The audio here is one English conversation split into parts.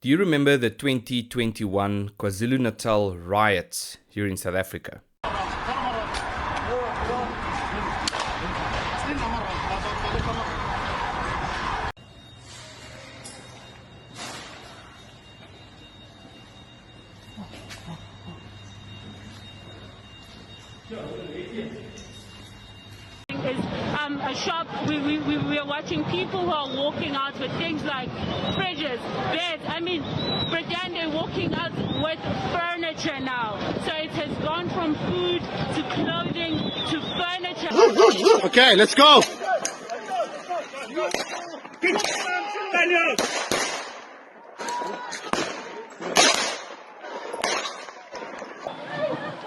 Do you remember the 2021 Kwazulu-Natal riots here in South Africa? A shop, we are watching people who are walking out with things like fridges, beds. I mean, pretend they're walking out with furniture now. So it has gone from food to clothing to furniture. Okay, let's go.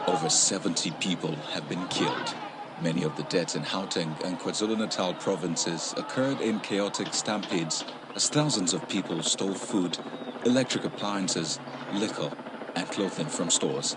Over 70 people have been killed. Many of the deaths in Gauteng and Kwazulu-Natal provinces occurred in chaotic stampedes as thousands of people stole food, electric appliances, liquor, and clothing from stores.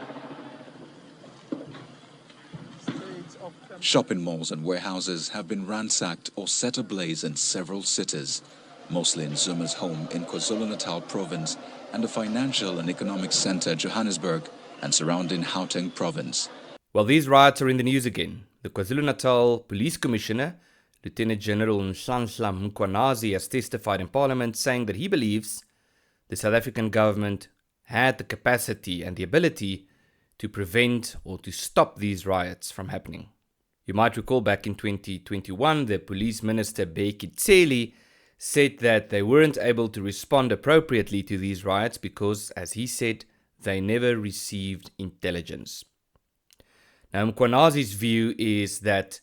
Shopping malls and warehouses have been ransacked or set ablaze in several cities, mostly in Zuma's home in Kwazulu-Natal province and the financial and economic center Johannesburg and surrounding Gauteng province. Well, these riots are in the news again. The Kwazulu-Natal Police Commissioner, Lieutenant General Nhlanhla Mkhwanazi, has testified in Parliament saying that he believes the South African government had the capacity and the ability to prevent or to stop these riots from happening. You might recall back in 2021, the Police Minister Bheki Cele said that they weren't able to respond appropriately to these riots because, as he said, they never received intelligence. Now, Mkhwanazi's view is that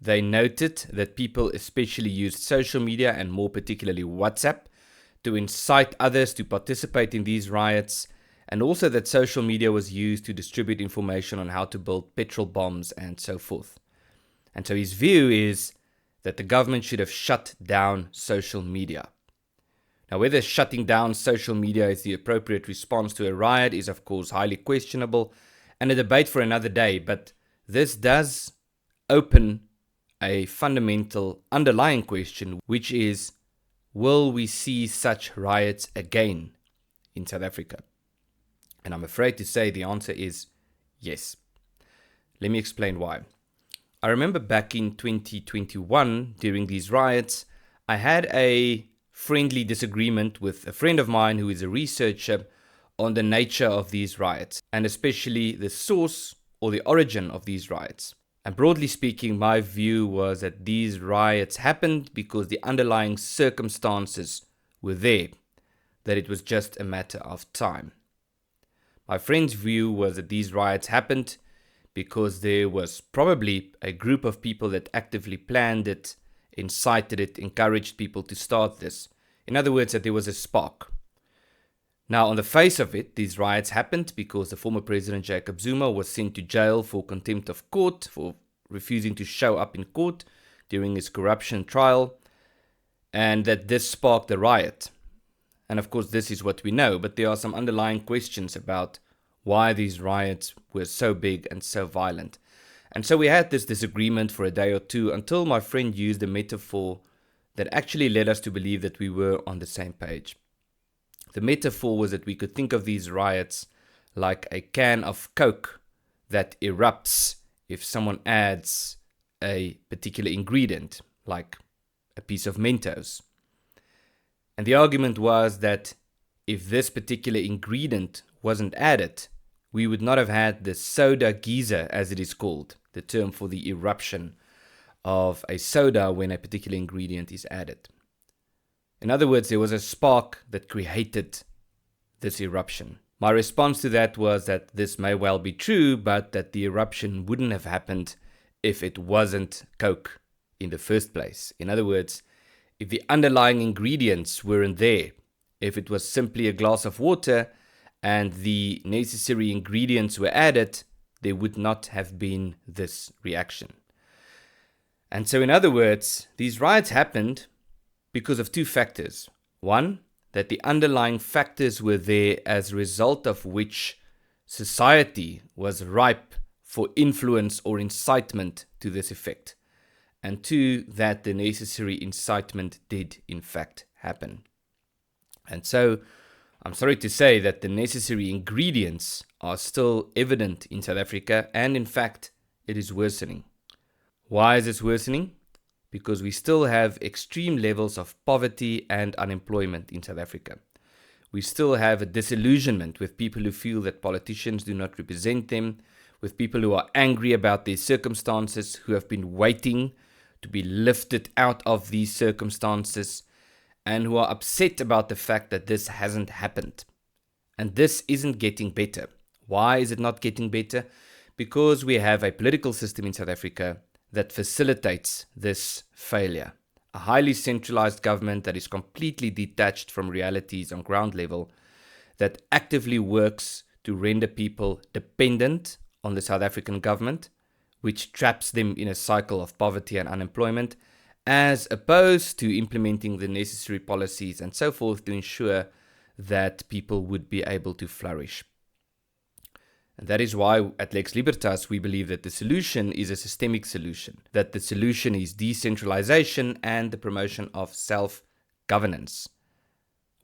they noted that people especially used social media and more particularly WhatsApp to incite others to participate in these riots, and also that social media was used to distribute information on how to build petrol bombs and so forth. And so his view is that the government should have shut down social media. Now, whether shutting down social media is the appropriate response to a riot is, of course, highly questionable and a debate for another day, but this does open a fundamental underlying question, which is, will we see such riots again in South Africa? And I'm afraid to say the answer is yes. Let me explain why. I remember back in 2021, during these riots, I had a friendly disagreement with a friend of mine who is a researcher on the nature of these riots, and especially the source or the origin of these riots. And broadly speaking, my view was that these riots happened because the underlying circumstances were there, that it was just a matter of time. My friend's view was that these riots happened because there was probably a group of people that actively planned it, incited it, encouraged people to start this. In other words, that there was a spark. Now, on the face of it, these riots happened because the former President Jacob Zuma was sent to jail for contempt of court, for refusing to show up in court during his corruption trial, and that this sparked the riot. And of course, this is what we know, but there are some underlying questions about why these riots were so big and so violent. And so we had this disagreement for a day or two until my friend used a metaphor that actually led us to believe that we were on the same page. The metaphor was that we could think of these riots like a can of Coke that erupts if someone adds a particular ingredient, like a piece of Mentos. And the argument was that if this particular ingredient wasn't added, we would not have had the soda geyser, as it is called, the term for the eruption of a soda when a particular ingredient is added. In other words, there was a spark that created this eruption. My response to that was that this may well be true, but that the eruption wouldn't have happened if it wasn't Coke in the first place. In other words, if the underlying ingredients weren't there, if it was simply a glass of water and the necessary ingredients were added, there would not have been this reaction. And so, in other words, these riots happened because of two factors. One, that the underlying factors were there as a result of which society was ripe for influence or incitement to this effect. And two, that the necessary incitement did in fact happen. And so I'm sorry to say that the necessary ingredients are still evident in South Africa, and in fact, it is worsening. Why is this worsening? Because we still have extreme levels of poverty and unemployment in South Africa. We still have a disillusionment with people who feel that politicians do not represent them, with people who are angry about their circumstances, who have been waiting to be lifted out of these circumstances, and who are upset about the fact that this hasn't happened. And this isn't getting better. Why is it not getting better? Because we have a political system in South Africa that facilitates this failure. A highly centralized government that is completely detached from realities on ground level, that actively works to render people dependent on the South African government, which traps them in a cycle of poverty and unemployment, as opposed to implementing the necessary policies and so forth to ensure that people would be able to flourish. And that is why at Lex Libertas we believe that the solution is a systemic solution, that the solution is decentralization and the promotion of self-governance.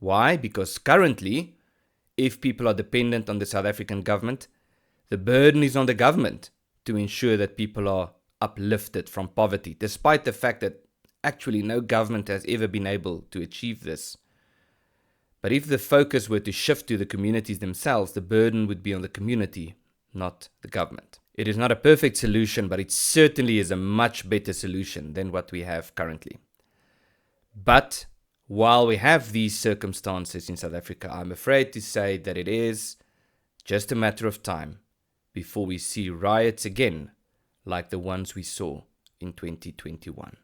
Why? Because currently, if people are dependent on the South African government, the burden is on the government to ensure that people are uplifted from poverty, despite the fact that actually no government has ever been able to achieve this. But if the focus were to shift to the communities themselves, the burden would be on the community, not the government. It is not a perfect solution, but it certainly is a much better solution than what we have currently. But while we have these circumstances in South Africa, I'm afraid to say that it is just a matter of time before we see riots again like the ones we saw in 2021.